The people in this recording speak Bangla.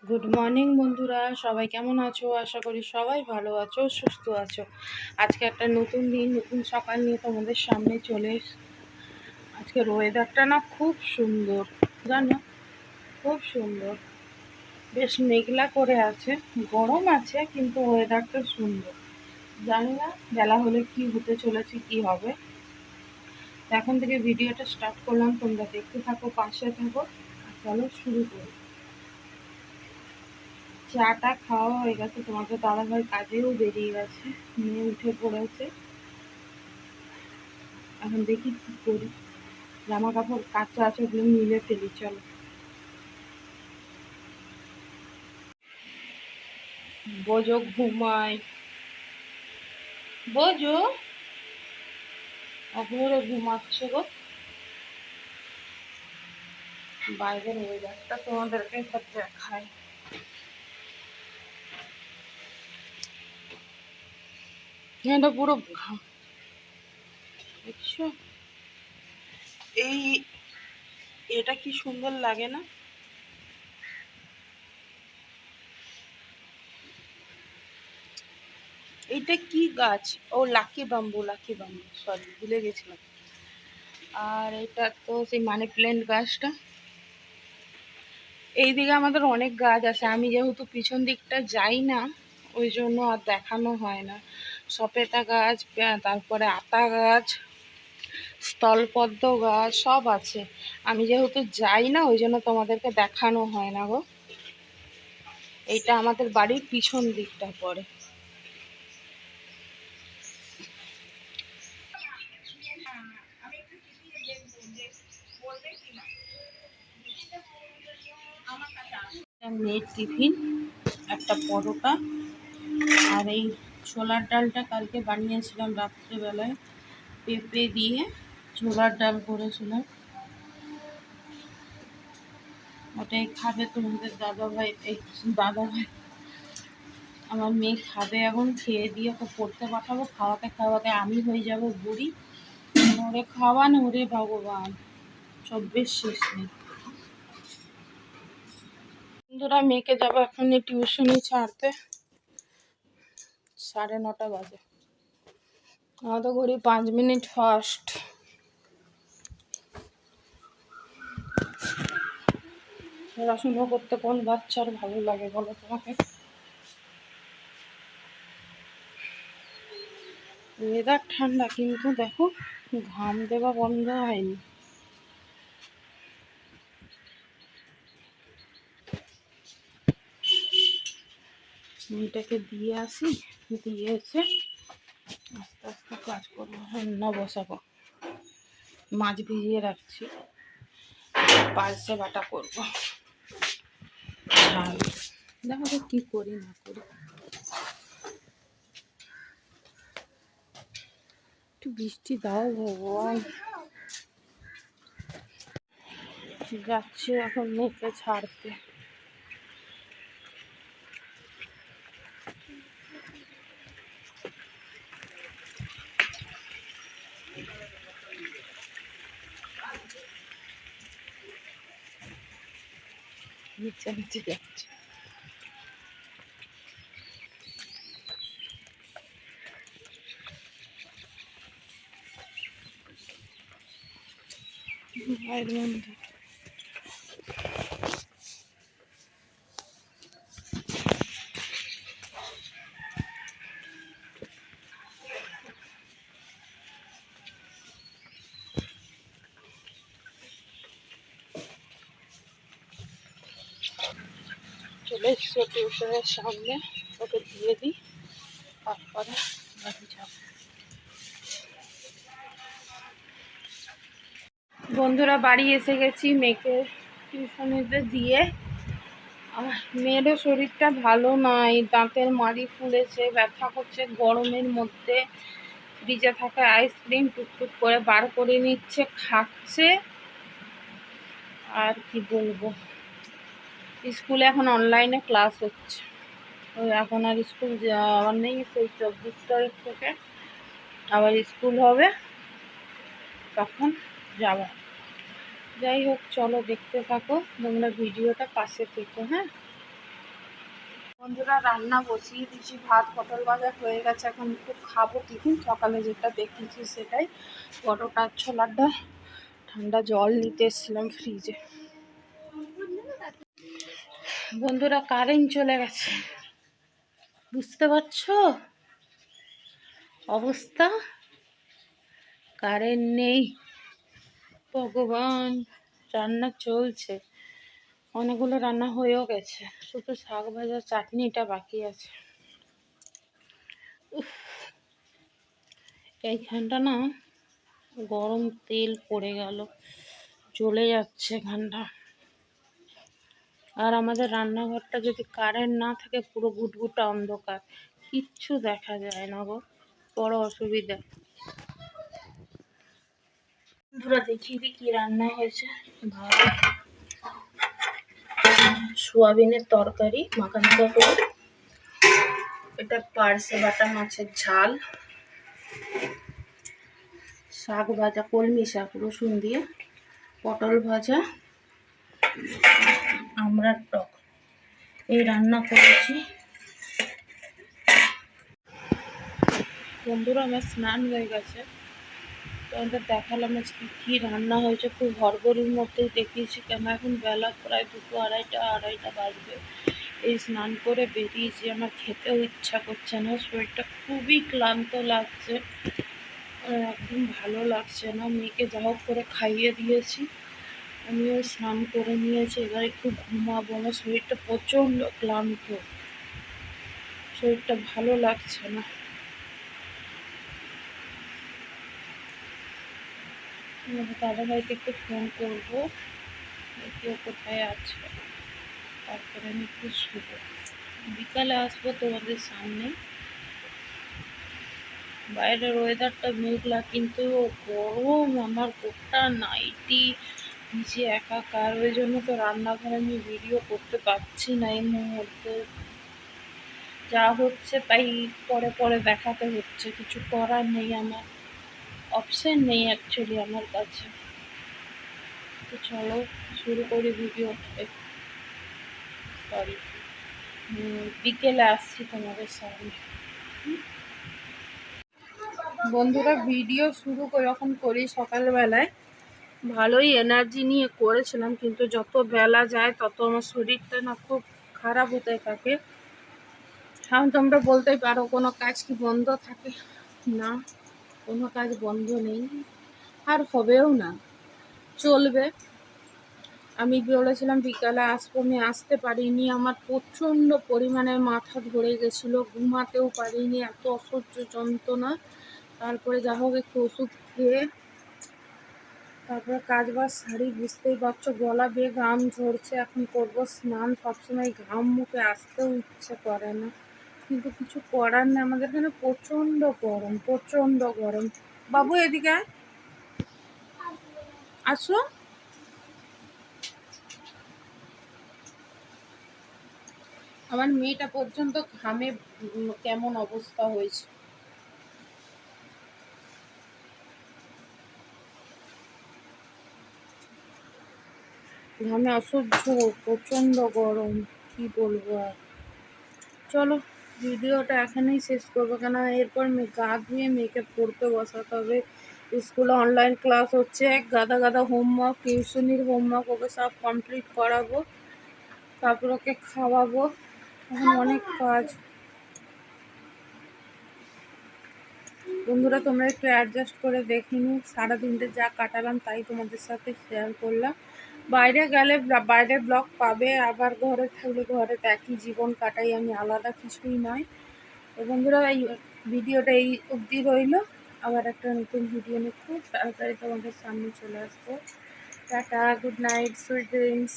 গুড মর্নিং বন্ধুরা, সবাই কেমন আছো? আশা করি সবাই ভালো আছো, সুস্থ আছো। আজকে একটা নতুন দিন, নতুন সকাল নিয়ে তোমাদের সামনে চলে আজকের ওয়েদারটা না খুব সুন্দর, জানো, খুব সুন্দর। বেশ মেঘলা করে আছে, গরম আছে, কিন্তু ওয়েদারটা সুন্দর। জানি না বেলা হলে কি হতে চলেছে, কি হবে। এখন থেকে ভিডিওটা স্টার্ট করলাম, তোমরা দেখতে থাকো, পাশে থাকো। চলো শুরু করি। চাটা খাওয়া হয়ে গেছে, তোমাদের দাদাভাই কাজেও বেরিয়ে গেছে, মেয়ে উঠে পড়েছে। এখন দেখি কি করি, জামা কাপড় কাচা আছে, ওগুলো মিলে ফেলি। চলো। বোঝো ঘুমায়, বোঝো অঘরে ঘুমাচ্ছে গো। বাইরের ওয়েদারটা তোমাদেরকে দেখায়। এটা পুরো দেখছো, এই এটা কি সুন্দর লাগে না? এইটা কি গাছ? ও lucky bamboo, lucky bamboo, sorry ভুলে গেছিলাম। আর এটা তো সেই মানি প্ল্যান্ট গাছটা। এইদিকে আমাদের অনেক গাছ আছে, আমি যেহেতু পিছন দিকটা যাই না, ওই জন্য আর দেখানো হয় না। সপেতা গাছ, তারপরে আতা গাছ, স্থলপদ্ম গাছ সব আছে। আমি যেহেতু যাই না, ওই জন্য তোমাদেরকে দেখানো হয় না গো। এইটা আমাদের বাড়ির পিছন দিকটা পড়ে। মেয়ের টিফিন একটা পরোটা, আর এই ছোলার ডালটা কালকে বানিয়েছিলাম রাত্রেবেলায়, পেঁপে দিয়ে ছোলার ডাল করেছিলাম, ওটাই খাবে তোমাদের দাদাভাই। এই দাদাভাই, আমার মেয়ে খাবে এখন, খেয়ে দিয়ে ওকে পড়তে পাঠাবো, খাওয়াতে খাওয়াতে আমি হয়ে যাব বুড়ি। ওরে খাওয়ান, ওরে ভগবান, সব শেষ নেই। বন্ধুরা, মেয়েকে যাবো এখন টিউশনি ছাড়তে, 9:30 বাজে। আমাদের ঘড়ি 5 মিনিট ফার্স্ট। পড়াশুনো করতে কোন বাচ্চার ভালো লাগে বলো তোমাকে? ওয়েদার ঠান্ডা, কিন্তু দেখো ঘাম দেওয়া বন্ধ হয়নি। মেয়েটাকে দিয়ে আসি, দিয়ে এসে আস্তে আস্তে কাজ করবো, রান্না বসাবো। মাছ ভিজিয়ে রাখছি, পালসে বাটা করবো। ঝাল দেখো তো কি করি না করি। একটু বৃষ্টি দাও ভগবান। যাচ্ছি এখন মেয়েকে ছাড়তে। নিচে নিচে যাচ্ছি। ভাইয়ের মন্দির। চলে এসছো টিউশনের সামনে, ওকে দিয়ে দিই, তারপরে বাড়ি যাব। বন্ধুরা, বাড়ি এসে গেছি মেয়েকে টিউশনিতে দিয়ে। আর মেয়েরও শরীরটা ভালো নাই, দাঁতের মাড়ি ফুলেছে, ব্যথা করছে গরমের মধ্যে। ফ্রিজে থাকা আইসক্রিম টুকটুক করে বার করে নিচ্ছে, খাচ্ছে। আর কি বলবো, স্কুলে এখন অনলাইনে ক্লাস হচ্ছে, ওই এখন আর স্কুল যাওয়ার নেই। সেই 24 তারিখ থেকে আবার স্কুল হবে, তখন যাওয়া। যাই হোক, চলো দেখতে থাকো তোমরা ভিডিওটা, পাশে থেকো। হ্যাঁ, বন্ধুরা রান্না বসিয়ে দিয়েছি, ভাত পটল ভাজা হয়ে গেছে, এখন একটু খাবো টিফিন। সকালে যেটা দেখেছি সেটাই, পরোটা ছোলার ডাল, ঠান্ডা জল নিতে এসেছিলাম ফ্রিজে। বন্ধুরা কারেন্ট চলে গেছে, বুঝতে পারছো অবস্থা, কারেন্ট নেই। ভগবান, রান্না চলছে, অনেকগুলো রান্না হয়েও গেছে, শুধু শাক ভাজা চাটনিটা বাকি আছে। এইখানটা না গরম তেল পড়ে গেল, জ্বলে যাচ্ছে এখানটা। আর আমাদের রান্নাঘরটা যদি কারেন্ট না থাকে পুরো ঘুটঘুটা অন্ধকার, কিচ্ছু দেখা যায় না গো, বড় অসুবিধা। বন্ধুরা দেখিয়ে দিই কি রান্না হয়েছে। ভাত, সোয়াবিনের তরকারি মাখা করে, এটা পার্সে বাটা মাছের ঝাল, শাক ভাজা কলমি শাক রসুন দিয়ে, পটল ভাজা, আমড়ার টক, এই রান্না করেছি। বন্ধুরা আমার স্নান হয়ে গেছে, তোমাদের দেখালাম আজকে কী রান্না হয়েছে। খুব হড়বড়ির মধ্যেই দেখিয়েছি, কেন এখন বেলা প্রায় 2-2:30 বাজবে। এই স্নান করে বেরিয়েছি, আমার খেতেও ইচ্ছা করছে না, শরীরটা খুবই ক্লান্ত লাগছে, একদম ভালো লাগছে না। মেয়েকে যা হোক করে খাইয়ে দিয়েছি, আমিও স্নান করে নিয়েছি, এবার একটু ঘুমাবো। আমার শরীরটা প্রচণ্ড ক্লান্ত, শরীরটা ভালো লাগছে না। দাদা ভাইকে একটু ফোন করবো, কেউ কোথায় আছে, তারপরে আমি একটু শুবো, বিকালে আসবো তোমাদের সামনে। বাইরের ওয়েদারটা মেঘলা, কিন্তু গরম, আমার গোটা নাইটি ভিজে একাকার, ওই জন্য তো রান্নাঘরে আমি ভিডিও করতে পারছি না এই মুহূর্তে। যা হচ্ছে তাই পরে পরে দেখাতে হচ্ছে, কিছু করার নেই, আমার অপশন নেই অ্যাকচুয়ালি আমার কাছে। তো চলো শুরু করি ভিডিও। সরি, বিকেলে আসছি তোমাদের সামনে। বন্ধুরা ভিডিও শুরু যখন করি সকালবেলায় ভালোই এনার্জি নিয়ে করেছিলাম, কিন্তু যত বেলা যায় তত আমার শরীরটা না খুব খারাপ হতে থাকে। এখন তোমরা বলতেই পারো কোনো কাজ কি বন্ধ থাকে? না, কোনো কাজ বন্ধ নেই, আর হবেও না, চলবে। আমি বলেছিলাম বিকালে আসবো, আমি আসতে পারিনি, আমার প্রচণ্ড পরিমাণে মাথা ধরে গেছিলো, ঘুমাতেও পারিনি, এত অসহ্য যন্ত্রণা। তারপরে যা হোক একটু ওষুধ খেয়ে তারপরে কাজ বাজ সারি, বুঝতেই পারছো গলা বেয়ে ঘাম ঝরছে। এখন করবো স্নান, সবসময় ঘাম মুখে আসতেও ইচ্ছে করে না, কিন্তু কিছু করার নেই, আমাদের এখানে প্রচণ্ড গরম, প্রচণ্ড গরম। বাবু এদিকে আসো। আমার মেয়েটা পর্যন্ত ঘামে কেমন অবস্থা হয়েছে। ঘামে অসহ্য, প্রচণ্ড গরম, কি বলবো আর। চলো ভিডিওটা এখানেই শেষ করবো, কেন এরপর গা ধুয়ে মেয়েকে পড়তে বসাতে হবে। স্কুলে অনলাইন ক্লাস হচ্ছে, গাদা গাদা হোমওয়ার্ক, টিউশনির হোমওয়ার্ক, ওকে সব কমপ্লিট করাবো, তারপর ওকে খাওয়াবো, এখন অনেক কাজ। বন্ধুরা তোমরা একটু অ্যাডজাস্ট করে দেখে নিও, সারাদিনটা যা কাটালাম তাই তোমাদের সাথে শেয়ার করলাম। বাইরে গেলে বাইরে ব্লগ পাবে, আবার ঘরে থাকলে ঘরে একই জীবন কাটাই আমি, আলাদা কিছুই নয়। তো বন্ধুরা এই ভিডিওটা এই অবধি রইল, আবার একটা নতুন ভিডিও নিয়ে খুব তাড়াতাড়ি তোমাদের সামনে চলে আসবো। Tata, good night, sweet dreams.